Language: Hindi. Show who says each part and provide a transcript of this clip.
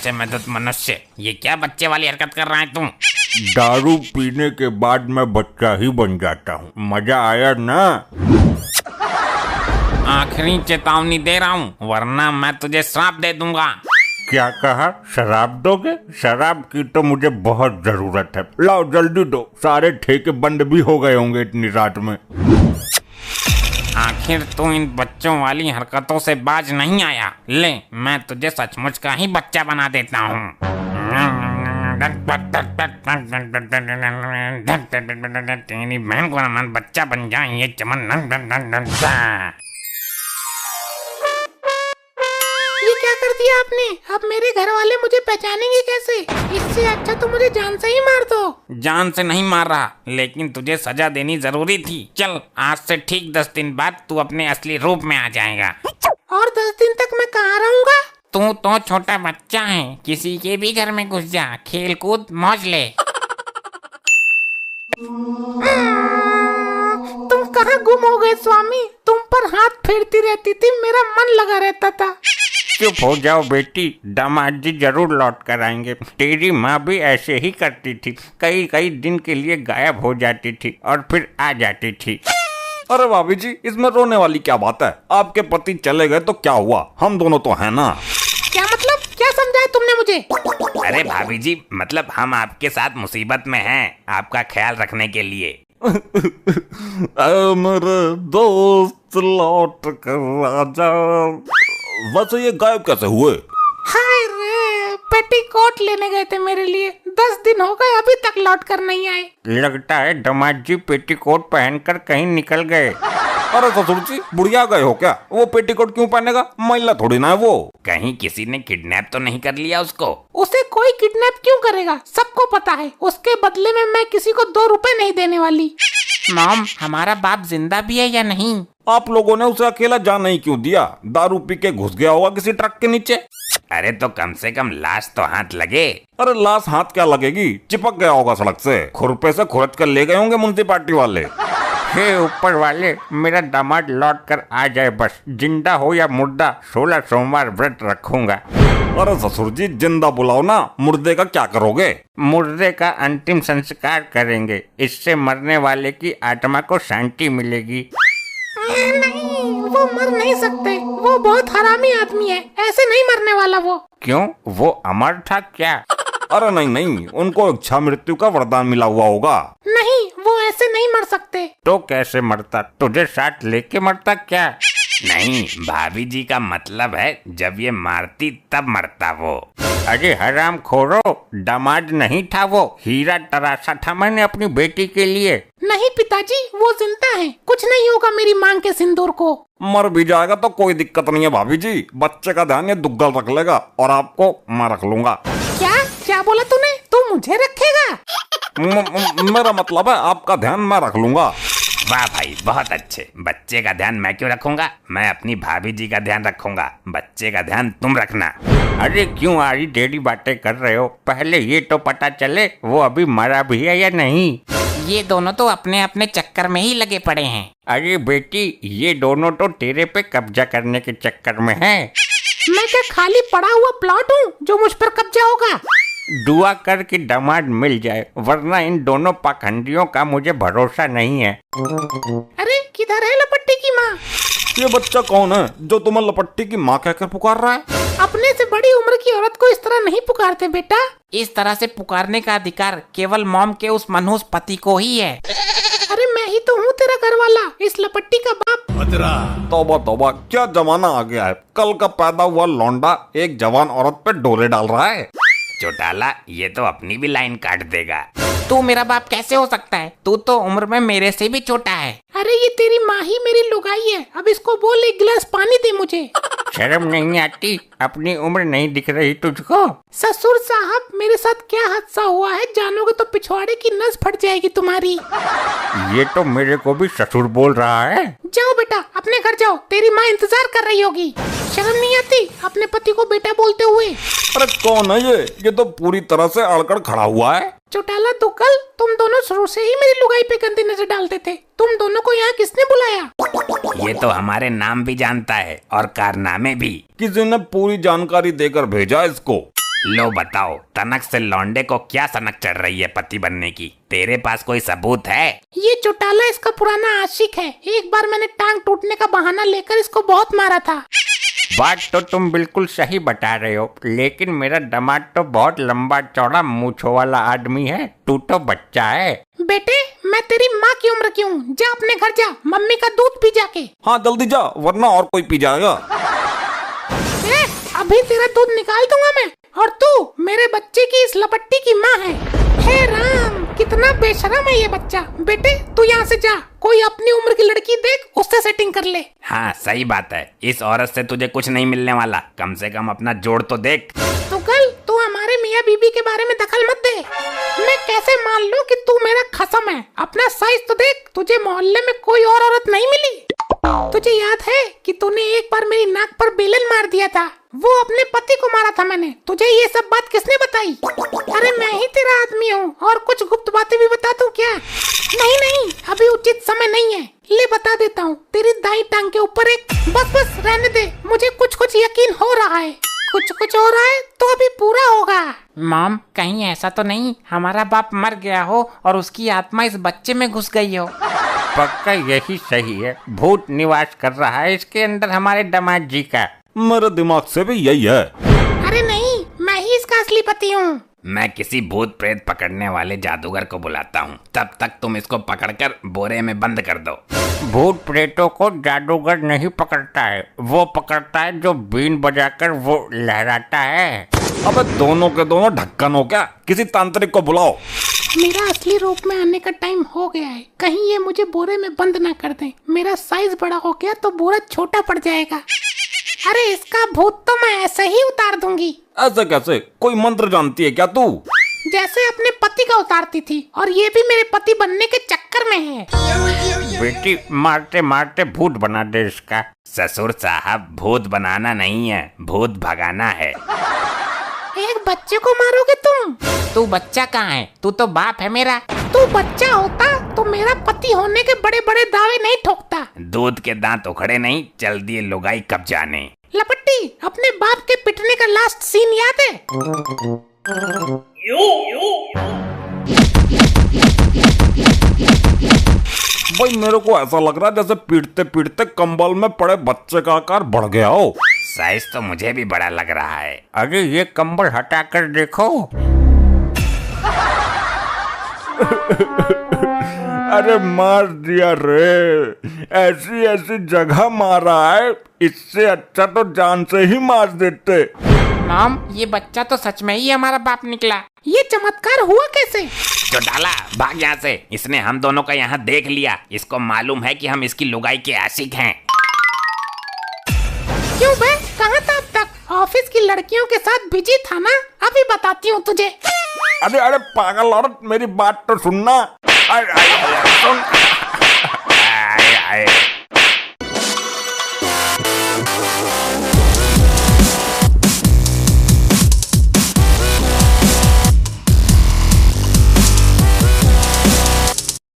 Speaker 1: से मदद मनुष्य, ये क्या बच्चे वाली हरकत कर रहा है तुम?
Speaker 2: दारू पीने के बाद मैं बच्चा ही बन जाता हूँ। मजा आया ना?
Speaker 1: आखिरी चेतावनी दे रहा हूँ, वरना मैं तुझे श्राप दे दूंगा।
Speaker 2: क्या कहा? शराब दोगे? शराब की तो मुझे बहुत जरूरत है। लाओ जल्दी दो, सारे ठेके बंद भी हो गए होंगे इतनी रात में।
Speaker 1: आखिर तू इन बच्चों वाली हरकतों से बाज नहीं आया। ले, मैं तुझे सचमुच का ही बच्चा बना देता हूँ। तेरी बहन को मन बच्चा बन जाए ये चमन।
Speaker 3: ये क्या कर दिया आपने? अब मेरे घर वाले मुझे पहचानेंगे कैसे? इससे अच्छा तो मुझे जान से ही मार दो।
Speaker 1: जान से नहीं मार रहा, लेकिन तुझे सजा देनी जरूरी थी। चल, आज से ठीक 10 दिन बाद तू अपने असली रूप में आ जाएगा।
Speaker 3: और 10 दिन तक मैं कहाँ रहूँगा?
Speaker 1: तू तो छोटा बच्चा है, किसी के भी घर में घुस जा, खेल कूद मौज ले।
Speaker 3: तुम कहाँ गुम हो गए स्वामी? तुम पर हाथ फेरती रहती थी, मेरा मन लगा रहता था।
Speaker 2: चुप हो जाओ बेटी, दामाद जी जरूर लौट कर आएंगे। तेरी माँ भी ऐसे ही करती थी, कई कई दिन के लिए गायब हो जाती थी और फिर आ जाती थी।
Speaker 4: अरे भाभी जी, इसमें रोने वाली क्या बात है? आपके पति चले गए तो क्या हुआ, हम दोनों तो हैं ना।
Speaker 3: क्या मतलब? क्या समझाया तुमने मुझे?
Speaker 1: अरे भाभी जी, मतलब हम आपके साथ मुसीबत में हैं, आपका ख्याल रखने के लिए।
Speaker 4: मेरे दोस्त लौट कर आजा। वैसे ये गायब कैसे हुए?
Speaker 3: हाय रे, पेटीकोट लेने गए थे मेरे लिए, 10 दिन हो गए अभी तक लौट कर नहीं आए।
Speaker 2: लगता है दामाद जी पेटीकोट पहनकर कहीं निकल गए।
Speaker 4: अरे ससुर जी, बुढ़िया गए हो क्या? वो पेटीकोट क्यों पहनेगा? महिला थोड़ी ना है वो।
Speaker 1: कहीं किसी ने किडनैप तो नहीं कर लिया उसको?
Speaker 3: उसे कोई किडनैप क्यों करेगा? सबको पता है, उसके बदले में मैं किसी को 2 रुपए नहीं देने वाली।
Speaker 1: मॉम, हमारा बाप जिंदा भी है या नहीं?
Speaker 4: आप लोगों ने उसे अकेला जाने ही क्यों दिया? दारू पी के घुस गया होगा किसी ट्रक के नीचे।
Speaker 1: अरे तो कम से कम लाश तो हाथ लगे।
Speaker 4: अरे लाश हाथ क्या लगेगी, चिपक गया होगा सड़क से, खुरपे से खुरच कर ले गए होंगे म्युनिसिपालिटी वाले।
Speaker 2: हे ऊपर वाले, मेरा दामाद लौट कर आ जाए बस। जिंदा हो या मुर्दा, 16 सोमवार व्रत रखूंगा।
Speaker 4: अरे ससुर जी, जिंदा बुलाओ ना, मुर्दे का क्या करोगे?
Speaker 2: मुर्दे का अंतिम संस्कार करेंगे, इससे मरने वाले की आत्मा को शांति मिलेगी।
Speaker 3: नहीं, वो मर नहीं सकते, वो बहुत हरामी आदमी है, ऐसे नहीं मरने वाला वो।
Speaker 2: क्यों, वो अमर था क्या?
Speaker 4: अरे नहीं नहीं, उनको इच्छा मृत्यु का वरदान मिला हुआ होगा।
Speaker 3: नहीं, वो ऐसे नहीं मर सकते।
Speaker 2: तो कैसे मरता? तुझे साथ लेके मरता क्या?
Speaker 1: नहीं, भाभी जी का मतलब है जब ये मारती तब मरता वो।
Speaker 2: अरे हराम खोरो, दामाद नहीं था वो, हीरा तराशा था मैंने अपनी बेटी के लिए।
Speaker 3: नहीं पिताजी, वो जिंदा है, कुछ नहीं होगा मेरी मांग के सिंदूर को।
Speaker 4: मर भी जाएगा तो कोई दिक्कत नहीं है भाभी जी, बच्चे का ध्यान ये दुग्गल रख लेगा और आपको मैं रख लूंगा।
Speaker 3: क्या क्या बोला तूने? तू मुझे रखेगा?
Speaker 4: मेरा मतलब है आपका ध्यान मैं रख लूंगा।
Speaker 1: वाह भाई, बहुत अच्छे। बच्चे का ध्यान मैं क्यों रखूंगा? मैं अपनी भाभी जी का ध्यान रखूंगा, बच्चे का ध्यान तुम रखना।
Speaker 2: अरे क्यों आरी टेढ़ी बातें कर रहे हो? पहले ये तो पता चले वो अभी मरा भी है या नहीं।
Speaker 1: ये दोनों तो अपने अपने चक्कर में ही लगे पड़े हैं।
Speaker 2: अरे बेटी, ये दोनों तो तेरे पे कब्जा करने के चक्कर में हैं।
Speaker 3: मैं क्या खाली पड़ा हुआ प्लॉट हूँ जो मुझ पर कब्जा होगा?
Speaker 2: दुआ कर कि दामाद मिल जाए, वरना इन दोनों पाखंडियों का मुझे भरोसा नहीं है।
Speaker 3: अरे किधर है लपट्टी की माँ?
Speaker 4: ये बच्चा कौन है जो तुम्हें लपट्टी की माँ कहकर पुकार रहा है?
Speaker 3: अपने से बड़ी उम्र की औरत को इस तरह नहीं पुकारते बेटा।
Speaker 1: इस तरह से पुकारने का अधिकार केवल मॉम के उस मनहूस पति को ही है।
Speaker 3: अरे मैं ही तो हूँ तेरा घर वाला, इस लपट्टी का बाप।
Speaker 4: तौबा तौबा, क्या जमाना आ गया है। कल का पैदा हुआ लौंडा एक जवान औरत पे डोले डाल रहा है।
Speaker 1: चौटाला, ये तो अपनी भी लाइन काट देगा। तू मेरा बाप कैसे हो सकता है? तू तो उम्र में मेरे से भी छोटा है।
Speaker 3: अरे ये तेरी माँ ही मेरी लुगाई है, अब इसको बोल 1 गिलास पानी दे मुझे।
Speaker 2: शर्म नहीं आती? अपनी उम्र नहीं दिख रही तुझको?
Speaker 3: ससुर साहब, मेरे साथ क्या हादसा हुआ है जानोगे तो पिछवाड़े की नस फट जाएगी तुम्हारी।
Speaker 2: ये तो मेरे को भी ससुर बोल रहा है।
Speaker 3: जाओ बेटा, अपने घर जाओ, तेरी माँ इंतजार कर रही होगी। शर्म नहीं आती अपने पति को बेटा बोलते हुए?
Speaker 4: अरे कौन है ये तो पूरी तरह से अड़कड़ खड़ा हुआ है।
Speaker 3: चौटाला दुग्गल, तुम दोनों शुरू से ही मेरी लुगाई पे गंदी नजर डालते थे। तुम दोनों को यहाँ किसने बुलाया?
Speaker 1: ये तो हमारे नाम भी जानता है और कारनामे भी।
Speaker 4: किसी ने पूरी जानकारी देकर भेजा इसको।
Speaker 1: लो बताओ, तनक से लौंडे को क्या सनक चढ़ रही है पति बनने की? तेरे पास कोई सबूत है?
Speaker 3: ये चौटाला इसका पुराना आशिक है। एक बार मैंने टांग टूटने का बहाना लेकर इसको बहुत मारा था।
Speaker 2: बात तो तुम बिल्कुल सही बता रहे हो, लेकिन मेरा दामाद तो बहुत लंबा चौड़ा मूंछों वाला आदमी है, तू तो बच्चा है।
Speaker 3: बेटे, मैं तेरी माँ की उम्र की हूँ। जा अपने घर जा, मम्मी का दूध पी जाके।
Speaker 4: हाँ जल्दी जा, वरना और कोई पी जाएगा।
Speaker 3: अभी तेरा दूध निकाल दूंगा मैं। और तू मेरे बच्चे की इस लपट्टी की माँ है। हे राम, कितना बेशरम है ये बच्चा। बेटे तू यहाँ से जा, कोई अपनी उम्र की लड़की देख, उससे सेटिंग कर ले।
Speaker 1: हाँ सही बात है, इस औरत से तुझे कुछ नहीं मिलने वाला, कम से कम अपना जोड़ तो देख।
Speaker 3: तो कल तू हमारे मियाँ बीबी के बारे में दखल मत दे। मैं कैसे मान लूं कि तू मेरा खसम है? अपना साइज तो देख, तुझे मोहल्ले में कोई और औरत नहीं मिली। तुझे याद है कि तूने एक बार मेरी नाक पर बेलन मार दिया था? वो अपने पति को मारा था मैंने। तुझे ये सब बात किसने बताई? अरे मैं ही तेरा आदमी हूँ। और कुछ गुप्त बातें भी बता दूं क्या? नहीं नहीं, अभी उचित समय नहीं है। ले बता देता हूँ, तेरी दाई टांग के ऊपर एक। बस बस रहने दे, मुझे कुछ कुछ यकीन हो रहा है। कुछ कुछ हो रहा है तो अभी पूरा होगा।
Speaker 5: मॉम, कहीं ऐसा तो नहीं हमारा बाप मर गया हो और उसकी आत्मा इस बच्चे में घुस गई हो?
Speaker 2: पक्का यही सही है, भूत निवास कर रहा है इसके अंदर हमारे दामाद जी का।
Speaker 4: मेरे दिमाग से भी यही है।
Speaker 3: अरे नहीं, मैं ही इसका असली पति हूँ।
Speaker 1: मैं किसी भूत प्रेत पकड़ने वाले जादूगर को बुलाता हूँ, तब तक तुम इसको पकड़कर बोरे में बंद कर दो।
Speaker 2: भूत प्रेतों को जादूगर नहीं पकड़ता है, वो पकड़ता है जो बीन बजाकर वो लहराता है।
Speaker 4: अबे दोनों के दोनों ढक्कन हो क्या? किसी तांत्रिक को बुलाओ।
Speaker 3: मेरा असली रूप में आने का टाइम हो गया है। कहीं ये मुझे बोरे में बंद ना कर दें। मेरा साइज बड़ा हो गया तो बोरा छोटा पड़ जाएगा। अरे इसका भूत तो मैं ऐसे ही उतार दूंगी।
Speaker 4: ऐसे कैसे? कोई मंत्र जानती है क्या तू?
Speaker 3: जैसे अपने पति का उतारती थी, और ये भी मेरे पति बनने के चक्कर में है।
Speaker 2: बेटी मारते मारते भूत बना दे इसका।
Speaker 1: ससुर साहब, भूत बनाना नहीं है, भूत भगाना है।
Speaker 3: एक बच्चे को मारोगे तुम?
Speaker 5: तू बच्चा कहाँ है? तू तो बाप है मेरा।
Speaker 3: तू बच्चा होता तो मेरा पति होने के बड़े बड़े दावे नहीं ठोकता।
Speaker 1: दूध के दांत उखड़े नहीं, चल दिए लुगाई कब जाने।
Speaker 3: लपट्टी, अपने बाप के पिटने का लास्ट सीन याद है?
Speaker 4: भाई मेरे को ऐसा लग रहा है जैसे पीटते पीटते कंबल में पड़े बच्चे का आकार बढ़ गया हो।
Speaker 1: साइज तो मुझे भी बड़ा लग रहा है।
Speaker 2: अरे ये कंबल हटा कर देखो।
Speaker 4: अरे मार दिया रे, ऐसी ऐसी जगह मारा है, इससे अच्छा तो जान से ही मार देते।
Speaker 5: मॉम, ये बच्चा तो सच में ही हमारा बाप निकला।
Speaker 3: ये चमत्कार हुआ कैसे?
Speaker 1: चौटाला, भाग यहाँ से। इसने हम दोनों का यहाँ देख लिया। इसको मालूम है कि हम इसकी लुगाई के आशिक हैं।
Speaker 3: क्यों बे, कहाँ था अब तक? ऑफिस की लड़कियों के साथ बिजी था ना? अभी बताती हूँ तुझे।
Speaker 4: अरे अरे पागल औरत, मेरी बात तो सुनना।
Speaker 1: आए, आए, आए, सुन। आए, आए।